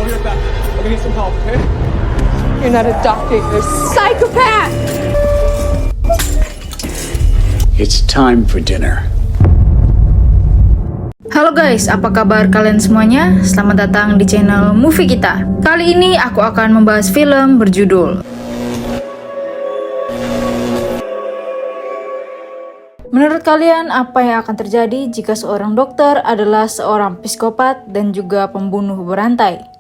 I'll be right back. I'm gonna need some help, okay? You're not a doctor, you're a psychopath! It's time for dinner. Halo guys, apa kabar kalian semuanya? Selamat datang di channel Movie Kita. Kali ini aku akan membahas film berjudul Menurut kalian, apa yang akan terjadi jika seorang dokter adalah seorang psikopat dan juga pembunuh berantai?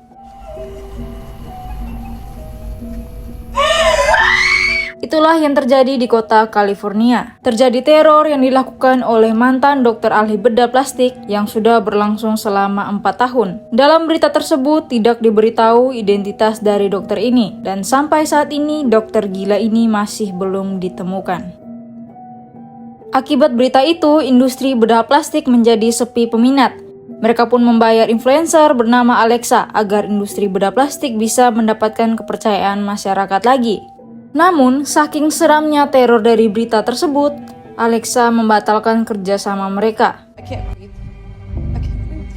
Itulah yang terjadi di kota California. Terjadi teror yang dilakukan oleh mantan dokter ahli bedah plastik yang sudah berlangsung selama 4 tahun. Dalam berita tersebut tidak diberitahu identitas dari dokter ini, dan sampai saat ini dokter gila ini masih belum ditemukan. Akibat berita itu, industri bedah plastik menjadi sepi peminat. Mereka pun membayar influencer bernama Alexa agar industri bedah plastik bisa mendapatkan kepercayaan masyarakat lagi. Namun, saking seramnya teror dari berita tersebut, Alexa membatalkan kerjasama mereka. I can't breathe. I can't breathe.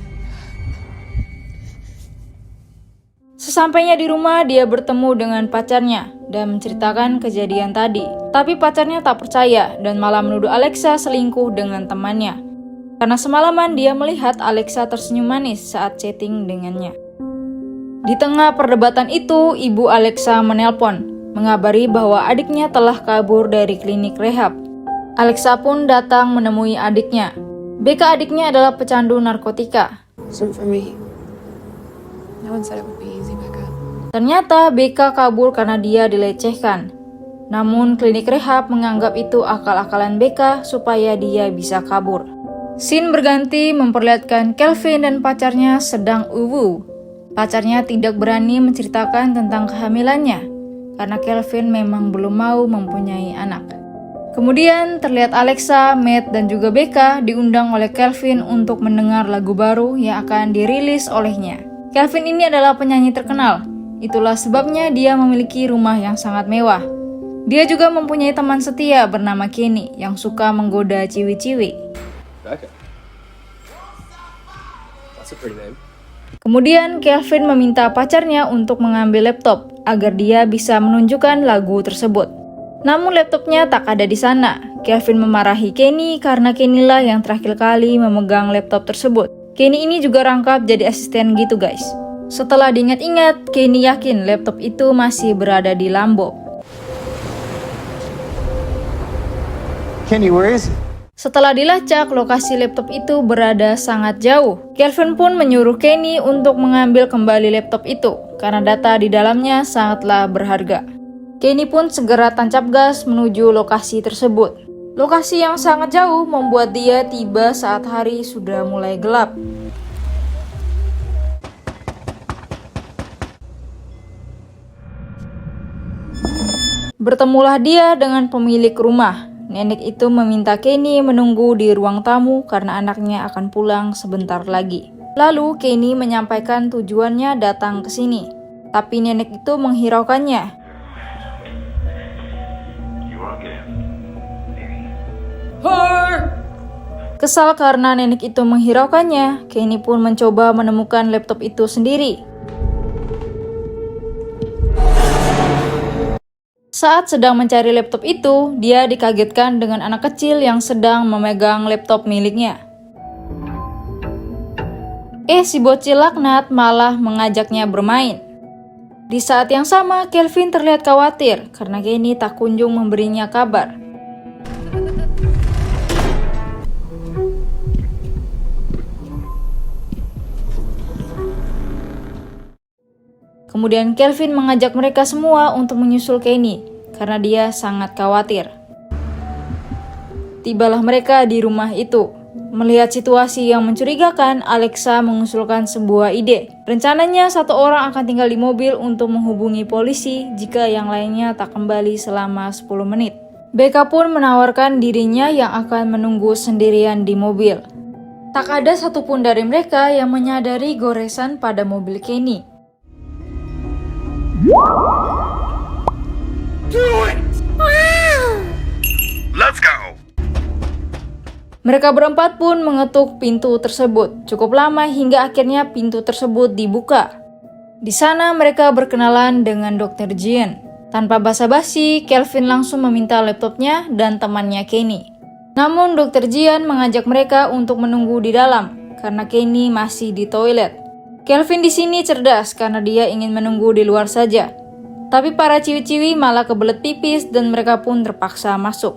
Sesampainya di rumah, dia bertemu dengan pacarnya dan menceritakan kejadian tadi. Tapi pacarnya tak percaya dan malah menuduh Alexa selingkuh dengan temannya. Karena semalaman dia melihat Alexa tersenyum manis saat chatting dengannya. Di tengah perdebatan itu, ibu Alexa menelpon, mengabari bahwa adiknya telah kabur dari klinik rehab. Alexa pun datang menemui adiknya. BK adiknya adalah pecandu narkotika. Wasn't for me. No one said it would be easy, Becca. Ternyata BK kabur karena dia dilecehkan. Namun klinik rehab menganggap itu akal-akalan BK supaya dia bisa kabur. Scene berganti memperlihatkan Kelvin dan pacarnya sedang uwu. Pacarnya tidak berani menceritakan tentang kehamilannya karena Kelvin memang belum mau mempunyai anak. Kemudian terlihat Alexa, Matt, dan juga BK diundang oleh Kelvin untuk mendengar lagu baru yang akan dirilis olehnya. Kelvin ini adalah penyanyi terkenal. Itulah sebabnya dia memiliki rumah yang sangat mewah. Dia juga mempunyai teman setia bernama Kenny yang suka menggoda ciwi-ciwi. Becca. That's a pretty name. Kemudian Kelvin meminta pacarnya untuk mengambil laptop agar dia bisa menunjukkan lagu tersebut. Namun laptopnya tak ada di sana. Kelvin memarahi Kenny karena Kenny lah yang terakhir kali memegang laptop tersebut. Kenny ini juga rangkap jadi asisten gitu guys. Setelah diingat-ingat, Kenny yakin laptop itu masih berada di Lambo. Kenny, where is it? Setelah dilacak, lokasi laptop itu berada sangat jauh. Kelvin pun menyuruh Kenny untuk mengambil kembali laptop itu, karena data di dalamnya sangatlah berharga. Kenny pun segera tancap gas menuju lokasi tersebut. Lokasi yang sangat jauh membuat dia tiba saat hari sudah mulai gelap. Bertemulah dia dengan pemilik rumah. Nenek itu meminta Kenny menunggu di ruang tamu karena anaknya akan pulang sebentar lagi. Lalu Kenny menyampaikan tujuannya datang ke sini, tapi nenek itu menghiraukannya. Kesal karena nenek itu menghiraukannya, Kenny pun mencoba menemukan laptop itu sendiri. Saat sedang mencari laptop itu, dia dikagetkan dengan anak kecil yang sedang memegang laptop miliknya. Si bocil laknat malah mengajaknya bermain. Di saat yang sama, Kelvin terlihat khawatir karena Kenny tak kunjung memberinya kabar. Kemudian Kelvin mengajak mereka semua untuk menyusul Kenny karena dia sangat khawatir. Tibalah mereka di rumah itu. Melihat situasi yang mencurigakan, Alexa mengusulkan sebuah ide. Rencananya satu orang akan tinggal di mobil untuk menghubungi polisi jika yang lainnya tak kembali selama 10 menit. Becca pun menawarkan dirinya yang akan menunggu sendirian di mobil. Tak ada satupun dari mereka yang menyadari goresan pada mobil Kenny. Do it! Let's go! Mereka berempat pun mengetuk pintu tersebut. Cukup lama hingga akhirnya pintu tersebut dibuka. Di sana mereka berkenalan dengan Dr. Jian. Tanpa basa-basi, Kelvin langsung meminta laptopnya dan temannya Kenny. Namun Dr. Jian mengajak mereka untuk menunggu di dalam karena Kenny masih di toilet. Kelvin di sini cerdas karena dia ingin menunggu di luar saja. Tapi para ciwi-ciwi malah kebelet pipis dan mereka pun terpaksa masuk.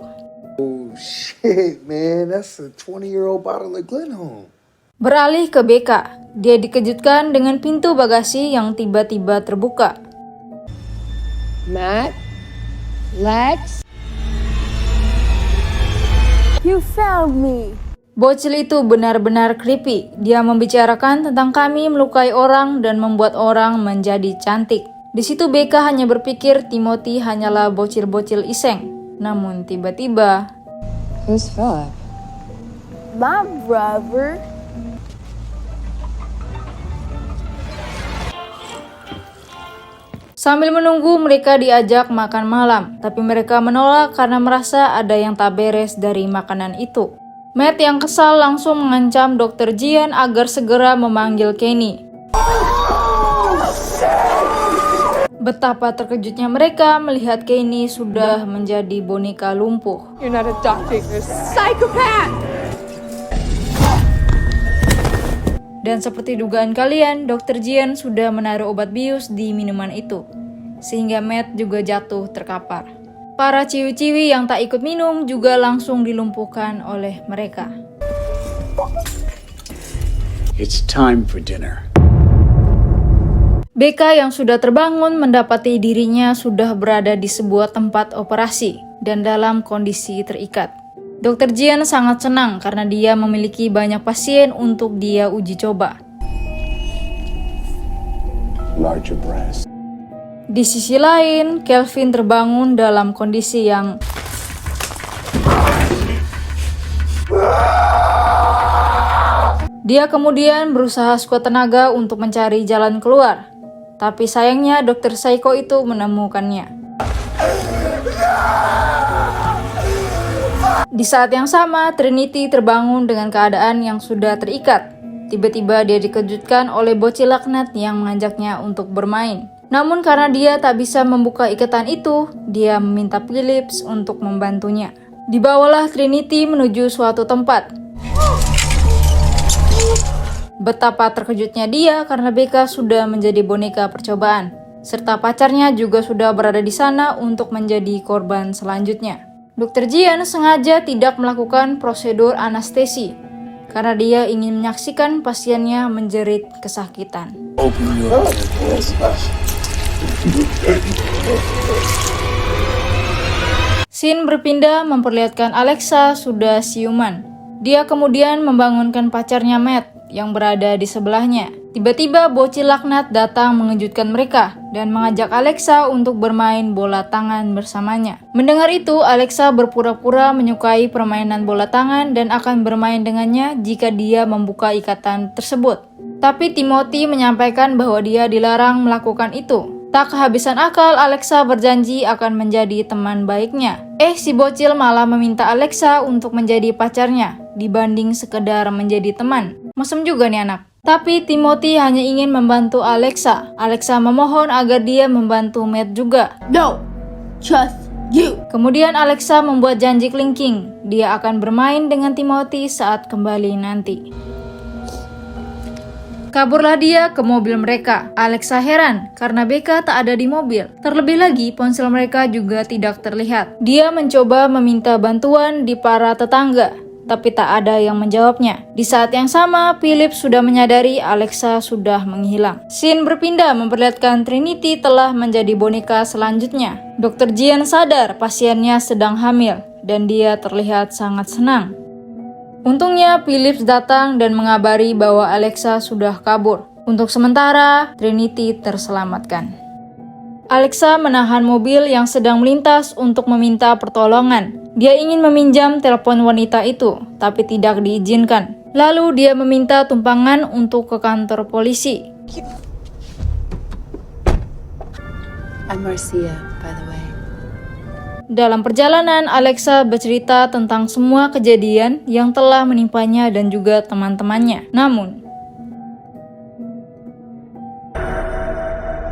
Oh shit, man, that's a 20-year-old bottle of Glenholm. Beralih ke BK, dia dikejutkan dengan pintu bagasi yang tiba-tiba terbuka. Matt? Lex? You found me. Bocil itu benar-benar creepy. Dia membicarakan tentang kami melukai orang dan membuat orang menjadi cantik. Di situ BK hanya berpikir Timothy hanyalah bocil-bocil iseng. Namun tiba-tiba, Who's Philip? My brother. sambil menunggu mereka diajak makan malam, tapi mereka menolak karena merasa ada yang tak beres dari makanan itu. Matt yang kesal langsung mengancam Dr. Jian agar segera memanggil Kenny. Betapa terkejutnya mereka melihat Kenny sudah menjadi boneka lumpuh. You're not a doctor, you're a psychopath! Dan seperti dugaan kalian, Dr. Jian sudah menaruh obat bius di minuman itu, sehingga Matt juga jatuh terkapar. Para ciwi-ciwi yang tak ikut minum juga langsung dilumpuhkan oleh mereka. It's time for dinner. BK yang sudah terbangun mendapati dirinya sudah berada di sebuah tempat operasi dan dalam kondisi terikat. Dr. Jian sangat senang karena dia memiliki banyak pasien untuk dia uji coba. Larger breast. Di sisi lain, Kelvin terbangun dalam kondisi yang dia kemudian berusaha sekuat tenaga untuk mencari jalan keluar. Tapi sayangnya dokter Psycho itu menemukannya. Di saat yang sama, Trinity terbangun dengan keadaan yang sudah terikat. Tiba-tiba dia dikejutkan oleh bocil laknat yang mengajaknya untuk bermain. Namun karena dia tak bisa membuka ikatan itu, dia meminta Phillips untuk membantunya. Dibawalah Trinity menuju suatu tempat. Betapa terkejutnya dia karena BK sudah menjadi boneka percobaan, serta pacarnya juga sudah berada di sana untuk menjadi korban selanjutnya. Dr. Jian sengaja tidak melakukan prosedur anestesi karena dia ingin menyaksikan pasiennya menjerit kesakitan. Scene berpindah memperlihatkan Alexa sudah siuman. Dia kemudian membangunkan pacarnya Matt yang berada di sebelahnya. Tiba-tiba bocil laknat datang mengejutkan mereka dan mengajak Alexa untuk bermain bola tangan bersamanya. Mendengar itu, Alexa berpura-pura menyukai permainan bola tangan dan akan bermain dengannya jika dia membuka ikatan tersebut. Tapi Timothy menyampaikan bahwa dia dilarang melakukan itu. Tak kehabisan akal, Alexa berjanji akan menjadi teman baiknya. Si bocil malah meminta Alexa untuk menjadi pacarnya dibanding sekedar menjadi teman. Mesem juga nih anak. Tapi Timothy hanya ingin membantu Alexa. Alexa memohon agar dia membantu Matt juga. No, just you. Kemudian Alexa membuat janji kelingking. Dia akan bermain dengan Timothy saat kembali nanti. Kaburlah dia ke mobil mereka. Alexa heran karena BK tak ada di mobil. Terlebih lagi ponsel mereka juga tidak terlihat. Dia mencoba meminta bantuan di para tetangga, tapi tak ada yang menjawabnya. Di saat yang sama, Philip sudah menyadari Alexa sudah menghilang. Scene berpindah memperlihatkan Trinity telah menjadi boneka selanjutnya. Dr. Jian sadar pasiennya sedang hamil dan dia terlihat sangat senang. Untungnya Phillips datang dan mengabari bahwa Alexa sudah kabur. Untuk sementara, Trinity terselamatkan. Alexa menahan mobil yang sedang melintas untuk meminta pertolongan. Dia ingin meminjam telepon wanita itu, tapi tidak diizinkan. Lalu dia meminta tumpangan untuk ke kantor polisi. I'm Marcia, by the way. Dalam perjalanan, Alexa bercerita tentang semua kejadian yang telah menimpanya dan juga teman-temannya. Namun,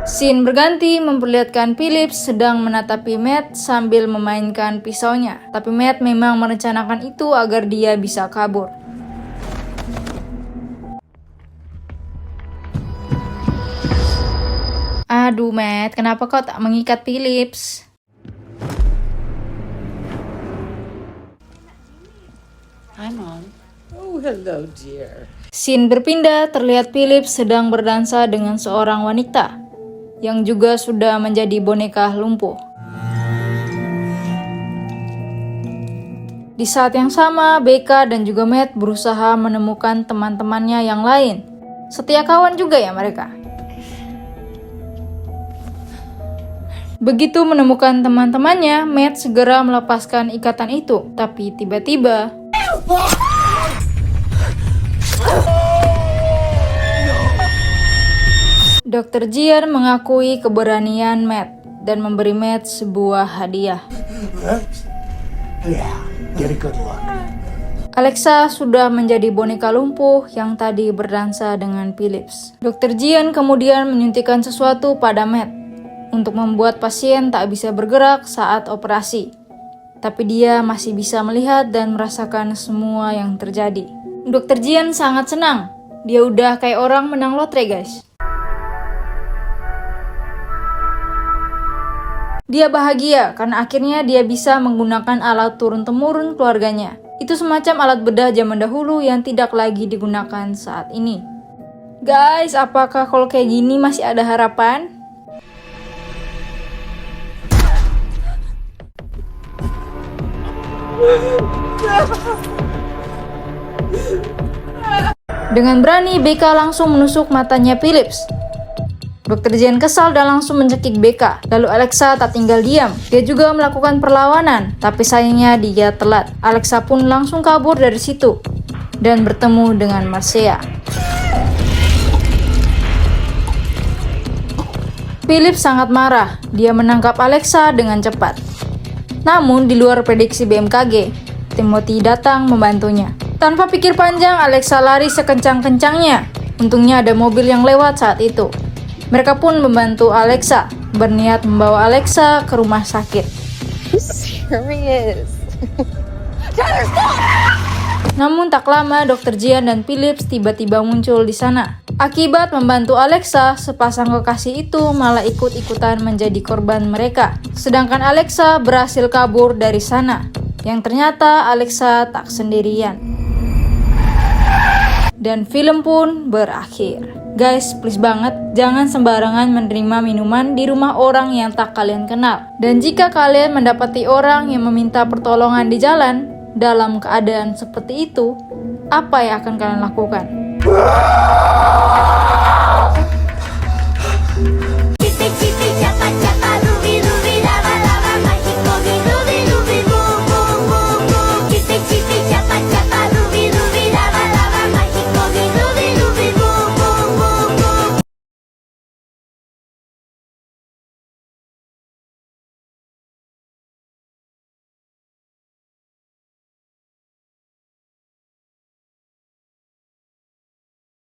Scene berganti memperlihatkan Philip sedang menatapi Matt sambil memainkan pisaunya. Tapi Matt memang merencanakan itu agar dia bisa kabur. Aduh Matt, kenapa kau tak mengikat Philips? Hi, Mom. Oh, hello, dear. Scene berpindah, terlihat Philip sedang berdansa dengan seorang wanita yang juga sudah menjadi boneka lumpuh. Di saat yang sama, Becca dan juga Matt berusaha menemukan teman-temannya yang lain. Setia kawan juga ya mereka. Begitu menemukan teman-temannya, Matt segera melepaskan ikatan itu. Tapi tiba-tiba Dr. Jian mengakui keberanian Matt dan memberi Matt sebuah hadiah. Yeah, get a good look. Alexa sudah menjadi boneka lumpuh yang tadi berdansa dengan Philips. Dr. Jian kemudian menyuntikkan sesuatu pada Matt untuk membuat pasien tak bisa bergerak saat operasi. Tapi dia masih bisa melihat dan merasakan semua yang terjadi. Dr. Jian sangat senang. Dia udah kayak orang menang lotre, guys. Dia bahagia karena akhirnya dia bisa menggunakan alat turun-temurun keluarganya. Itu semacam alat bedah zaman dahulu yang tidak lagi digunakan saat ini. Guys, apakah kalau kayak gini masih ada harapan? Dengan berani, Becca langsung menusuk matanya Philips. Dr. Jian kesal dan langsung mencekik Becca. Lalu Alexa tak tinggal diam. Dia juga melakukan perlawanan, tapi sayangnya dia telat. Alexa pun langsung kabur dari situ dan bertemu dengan Marcia. Philips sangat marah. Dia menangkap Alexa dengan cepat. Namun di luar prediksi BMKG, Timothy datang membantunya. Tanpa pikir panjang, Alexa lari sekencang-kencangnya. Untungnya ada mobil yang lewat saat itu. Mereka pun membantu Alexa, berniat membawa Alexa ke rumah sakit. Serious. Namun tak lama, Dr. Jian dan Philips tiba-tiba muncul di sana. Akibat membantu Alexa, sepasang kekasih itu malah ikut-ikutan menjadi korban mereka. Sedangkan Alexa berhasil kabur dari sana. Yang ternyata Alexa tak sendirian. Dan film pun berakhir. Guys, please banget, jangan sembarangan menerima minuman di rumah orang yang tak kalian kenal. Dan jika kalian mendapati orang yang meminta pertolongan di jalan, dalam keadaan seperti itu, apa yang akan kalian lakukan?